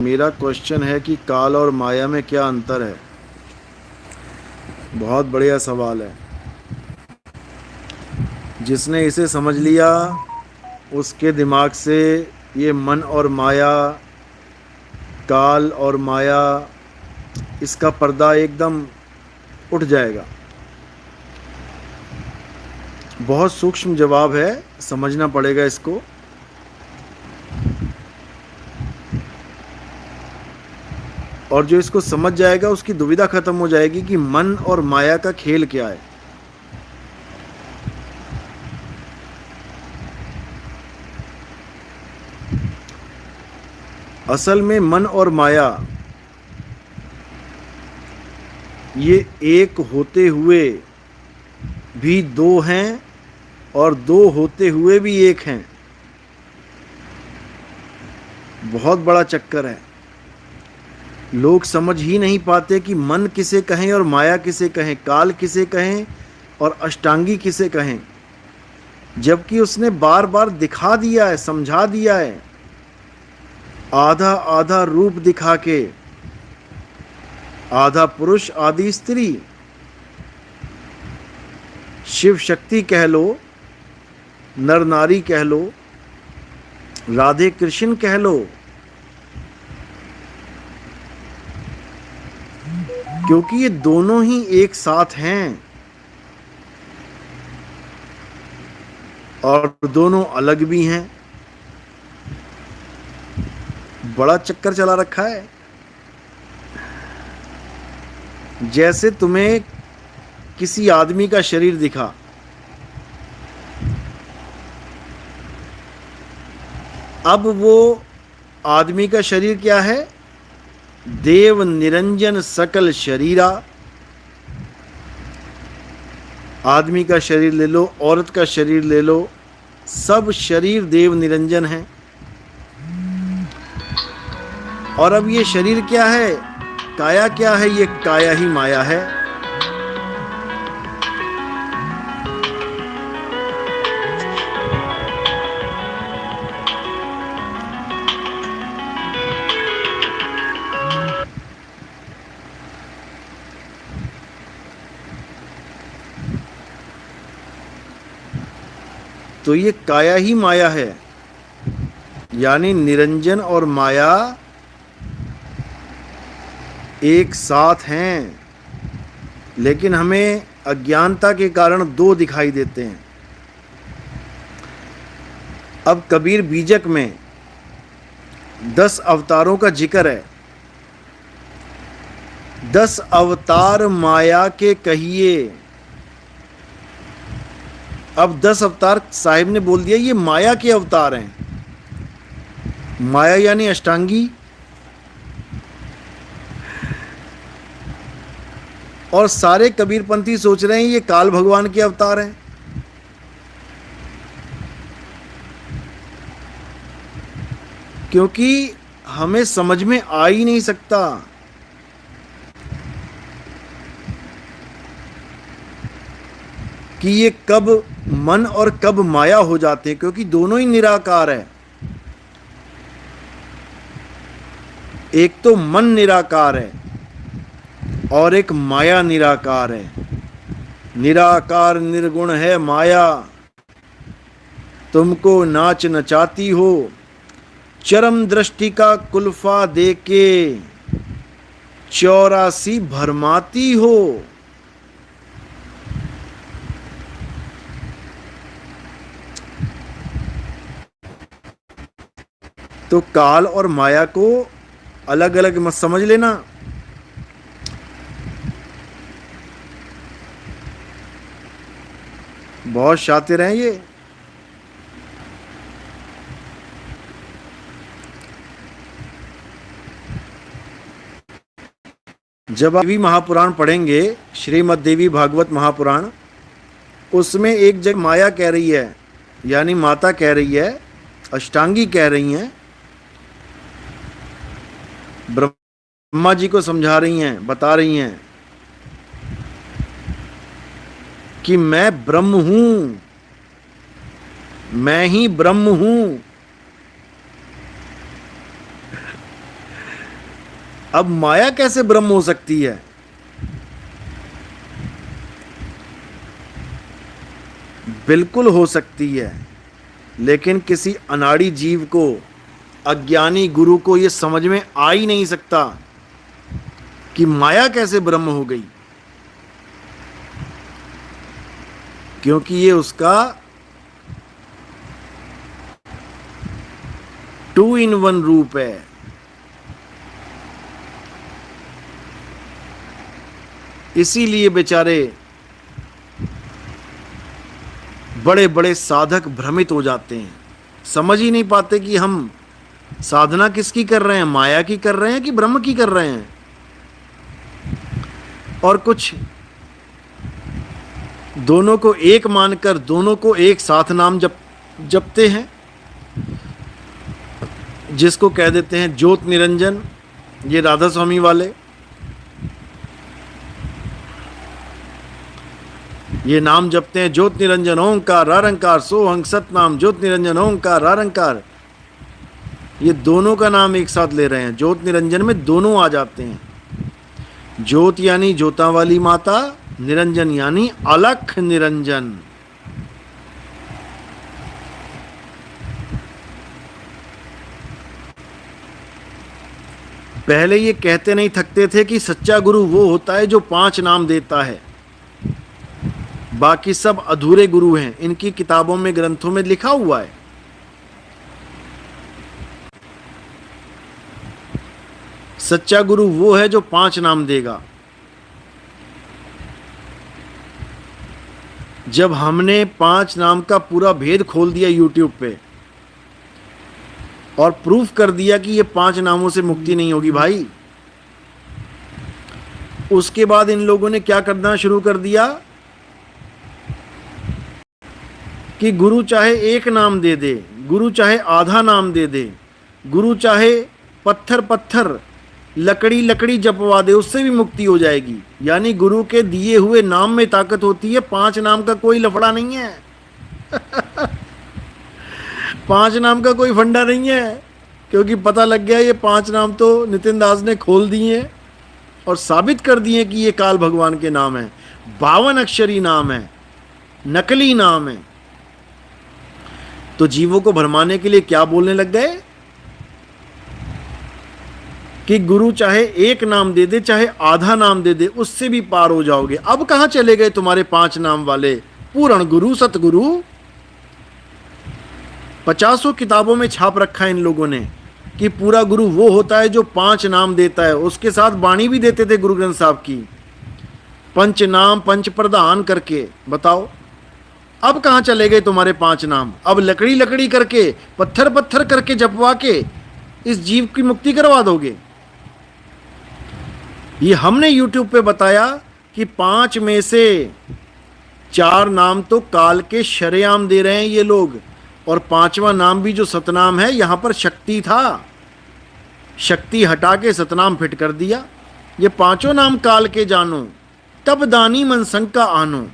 मेरा क्वेश्चन है कि काल और माया में क्या अंतर है। बहुत बढ़िया सवाल है। जिसने इसे समझ लिया उसके दिमाग से ये मन और माया, काल और माया, इसका पर्दा एकदम उठ जाएगा। बहुत सूक्ष्म जवाब है, समझना पड़ेगा इसको। और जो इसको समझ जाएगा उसकी दुविधा खत्म हो जाएगी कि मन और माया का खेल क्या है। असल में मन और माया ये एक होते हुए भी दो हैं और दो होते हुए भी एक हैं। बहुत बड़ा चक्कर है। लोग समझ ही नहीं पाते कि मन किसे कहें और माया किसे कहें, काल किसे कहें और अष्टांगी किसे कहें, जबकि उसने बार बार दिखा दिया है, समझा दिया है, आधा आधा रूप दिखा के। आधा पुरुष आधी स्त्री, शिव शक्ति कह लो, नर नारी कह लो, राधे कृष्ण कह लो, क्योंकि ये दोनों ही एक साथ हैं और दोनों अलग भी हैं। बड़ा चक्कर चला रखा है। जैसे तुम्हें किसी आदमी का शरीर दिखा, अब वो आदमी का शरीर क्या है? देव निरंजन सकल शरीरा। आदमी का शरीर ले लो, औरत का शरीर ले लो, सब शरीर देव निरंजन है। और अब ये शरीर क्या है, काया क्या है? ये काया ही माया है। तो ये काया ही माया है, यानी निरंजन और माया एक साथ हैं, लेकिन हमें अज्ञानता के कारण दो दिखाई देते हैं। अब कबीर बीजक में 10 अवतारों का जिक्र है। 10 अवतार माया के कहिए। अब 10 अवतार साहिब ने बोल दिया ये माया के अवतार हैं। माया यानी अष्टांगी, और सारे कबीरपंथी सोच रहे हैं ये काल भगवान के अवतार हैं। क्योंकि हमें समझ में आ ही नहीं सकता कि ये कब मन और कब माया हो जाते हैं, क्योंकि दोनों ही निराकार है। एक तो मन निराकार है और एक माया निराकार है। निराकार निर्गुण है माया, तुमको नाच नचाती हो, चरम दृष्टि का कुल्फा देके 84 भरमाती हो। तो काल और माया को अलग अलग मत समझ लेना। बहुत शातिर हैं ये। जब आप देवी महापुराण पढ़ेंगे, श्रीमद् देवी भागवत महापुराण, उसमें एक जगह माया कह रही है, यानी माता कह रही है, अष्टांगी कह रही हैं, ब्रह्मा जी को समझा रही हैं, बता रही हैं कि मैं ब्रह्म हूं, मैं ही ब्रह्म हूं। अब माया कैसे ब्रह्म हो सकती है? बिल्कुल हो सकती है, लेकिन किसी अनाड़ी जीव को, अज्ञानी गुरु को यह समझ में आ ही नहीं सकता कि माया कैसे ब्रह्म हो गई, क्योंकि ये उसका 2 in 1 रूप है। इसीलिए बेचारे बड़े बड़े साधक भ्रमित हो जाते हैं, समझ ही नहीं पाते कि हम साधना किसकी कर रहे हैं, माया की कर रहे हैं कि ब्रह्म की कर रहे हैं। और कुछ दोनों को एक मानकर दोनों को एक साथ नाम जपते हैं, जिसको कह देते हैं ज्योत निरंजन, ये राधा स्वामी वाले। ये नाम जपते हैं ज्योत निरंजन ओंकार रारंकार सोहंग सतनाम, ज्योत निरंजन ओंकार रारंकार। ये दोनों का नाम एक साथ ले रहे हैं, ज्योत निरंजन में दोनों आ जाते हैं। ज्योत यानी ज्योता वाली माता, निरंजन यानी अलख निरंजन। पहले ये कहते नहीं थकते थे कि सच्चा गुरु वो होता है जो 5 नाम देता है, बाकी सब अधूरे गुरु हैं। इनकी किताबों में, ग्रंथों में लिखा हुआ है। सच्चा गुरु वो है जो 5 नाम देगा। जब हमने 5 नाम का पूरा भेद खोल दिया यूट्यूब पे और प्रूफ कर दिया कि ये 5 नामों से मुक्ति नहीं होगी भाई, उसके बाद इन लोगों ने क्या करना शुरू कर दिया कि गुरु चाहे 1 नाम दे दे, गुरु चाहे आधा नाम दे दे, गुरु चाहे पत्थर पत्थर लकड़ी लकड़ी जपवा दे, उससे भी मुक्ति हो जाएगी। यानी गुरु के दिए हुए नाम में ताकत होती है, 5 नाम का कोई लफड़ा नहीं है। 5 नाम का कोई फंडा नहीं है, क्योंकि पता लग गया ये 5 नाम तो नितिन दास ने खोल दिए और साबित कर दिए कि ये काल भगवान के नाम है, 52 अक्षरी नाम है, नकली नाम है। तो जीवों को भरमाने के लिए क्या बोलने लग गए कि गुरु चाहे 1 नाम दे दे, चाहे आधा नाम दे दे, उससे भी पार हो जाओगे। अब कहां चले गए तुम्हारे 5 नाम वाले पूर्ण गुरु, सतगुरु? 50 किताबों में छाप रखा है इन लोगों ने कि पूरा गुरु वो होता है जो 5 नाम देता है। उसके साथ बाणी भी देते थे गुरु ग्रंथ साहब की, 5 नाम 5 प्रदान करके। बताओ अब कहां चले गए तुम्हारे 5 नाम? अब लकड़ी लकड़ी करके, पत्थर पत्थर करके जपवा के इस जीव की मुक्ति करवा दोगे? ये हमने YouTube पे बताया कि 5 में से 4 नाम तो काल के शरेआम दे रहे हैं ये लोग, और 5वां नाम भी जो सतनाम है, यहां पर शक्ति था, शक्ति हटा के सतनाम फिट कर दिया। ये 5 नाम काल के जानो, तब दानी मनशंका आनो।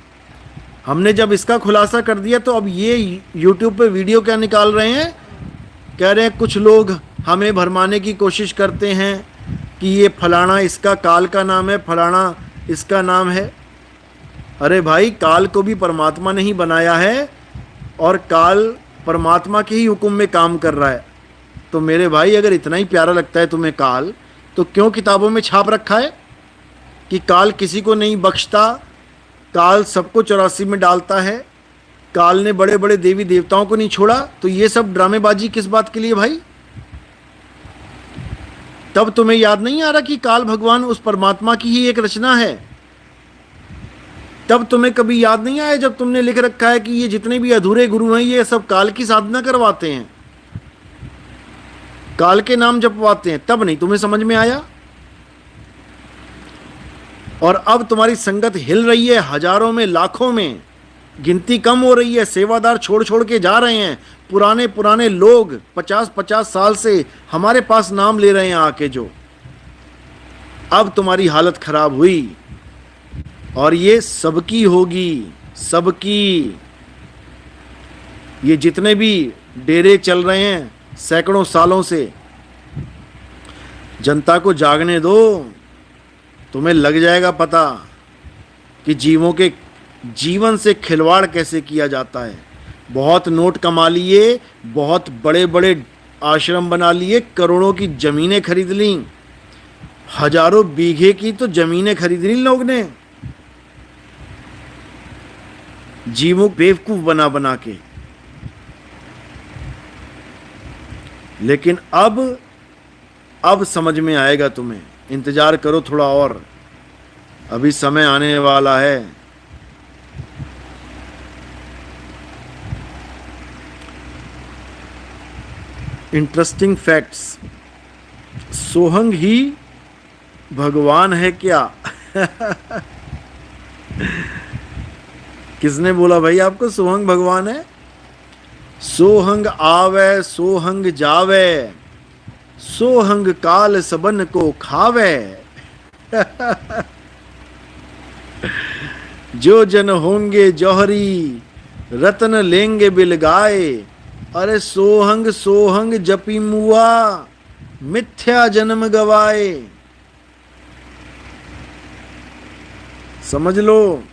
हमने जब इसका खुलासा कर दिया तो अब ये YouTube पे वीडियो क्या निकाल रहे हैं, कह रहे हैं कुछ लोग हमें भरमाने की कोशिश करते हैं कि ये फलाना इसका काल का नाम है, फलाना इसका नाम है। अरे भाई, काल को भी परमात्मा ने ही बनाया है और काल परमात्मा के ही हुक्म में काम कर रहा है। तो मेरे भाई, अगर इतना ही प्यारा लगता है तुम्हें काल, तो क्यों किताबों में छाप रखा है कि काल किसी को नहीं बख्शता, काल सबको 84 में डालता है, काल ने बड़े बड़े देवी देवताओं को नहीं छोड़ा? तो ये सब ड्रामेबाजी किस बात के लिए भाई? तब तुम्हें याद नहीं आ रहा कि काल भगवान उस परमात्मा की ही एक रचना है? तब तुम्हें कभी याद नहीं आया जब तुमने लिख रखा है कि ये जितने भी अधूरे गुरु हैं ये सब काल की साधना करवाते हैं, काल के नाम जपवाते हैं? तब नहीं तुम्हें समझ में आया? और अब तुम्हारी संगत हिल रही है, हजारों में लाखों में, गिनती कम हो रही है, सेवादार छोड़ छोड़ के जा रहे हैं। पुराने पुराने लोग 50-50 साल से हमारे पास नाम ले रहे हैं आके, जो अब तुम्हारी हालत खराब हुई। और ये सबकी होगी, सबकी। ये जितने भी डेरे चल रहे हैं सैकड़ों सालों से, जनता को जागने दो, तुम्हें लग जाएगा पता कि जीवों के जीवन से खिलवाड़ कैसे किया जाता है। बहुत नोट कमा लिए, बहुत बड़े बड़े आश्रम बना लिए, करोड़ों की ज़मीनें खरीद ली, हजारों बीघे की तो ज़मीनें खरीद ली लोग ने, जीवों बेवकूफ़ बना बना के। लेकिन अब समझ में आएगा तुम्हें, इंतज़ार करो थोड़ा और, अभी समय आने वाला है। इंटरेस्टिंग फैक्ट्स, सोहंग ही भगवान है क्या? किसने बोला भाई आपको सोहंग भगवान है? सोहंग आवे सोहंग जावे, सोहंग काल सबन को खावे। जो जन होंगे जौहरी, रतन लेंगे बिलगाए। अरे सोहंग सोहंग जपी मुआ, मिथ्या जन्म गवाए। समझ लो,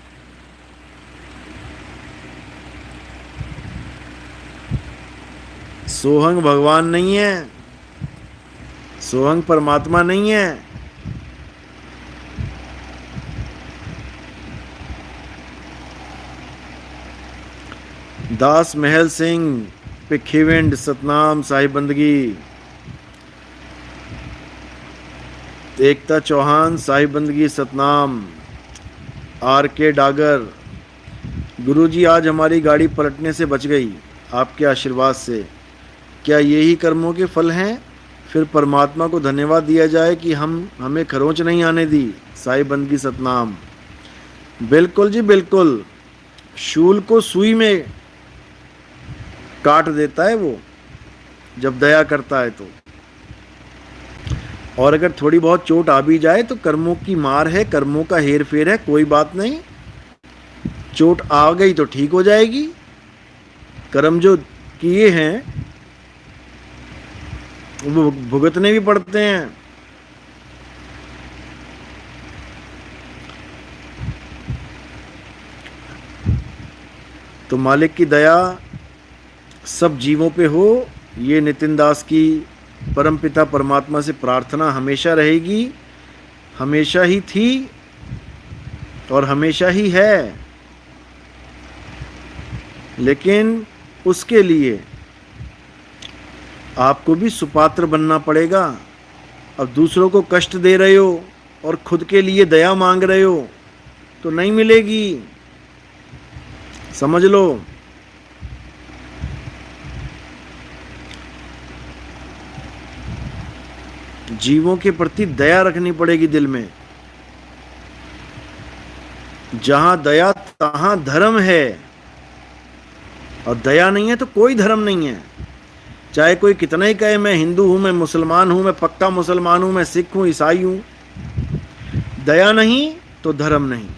सोहंग भगवान नहीं है, सोहंग परमात्मा नहीं है। दास महल सिंह, भिखीविंड, सतनाम, साहिब बंदगी, एकता चौहान, साहिब बंदगी, सतनाम, आर के डागर। गुरुजी आज हमारी गाड़ी पलटने से बच गई आपके आशीर्वाद से। क्या यही कर्मों के फल हैं? फिर परमात्मा को धन्यवाद दिया जाए कि हमें खरोंच नहीं आने दी। साहिब बंदगी, सतनाम। बिल्कुल जी बिल्कुल, शूल को सुई में काट देता है वो जब दया करता है तो। और अगर थोड़ी बहुत चोट आ भी जाए तो कर्मों की मार है, कर्मों का हेर फेर है, कोई बात नहीं, चोट आ गई तो ठीक हो जाएगी। कर्म जो किए हैं वो भुगतने भी पड़ते हैं। तो मालिक की दया सब जीवों पे हो, ये नितिन दास की परमपिता परमात्मा से प्रार्थना हमेशा रहेगी, हमेशा ही थी और हमेशा ही है। लेकिन उसके लिए आपको भी सुपात्र बनना पड़ेगा। अब दूसरों को कष्ट दे रहे हो और खुद के लिए दया मांग रहे हो तो नहीं मिलेगी, समझ लो। जीवों के प्रति दया रखनी पड़ेगी दिल में। जहां दया तहां धर्म है, और दया नहीं है तो कोई धर्म नहीं है। चाहे कोई कितना ही कहे मैं हिंदू हूं, मैं मुसलमान हूं, मैं पक्का मुसलमान हूं, मैं सिख हूं, ईसाई हूं, दया नहीं तो धर्म नहीं।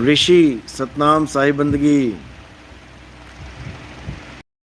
ऋषि, सतनाम, साहिब बंदगी।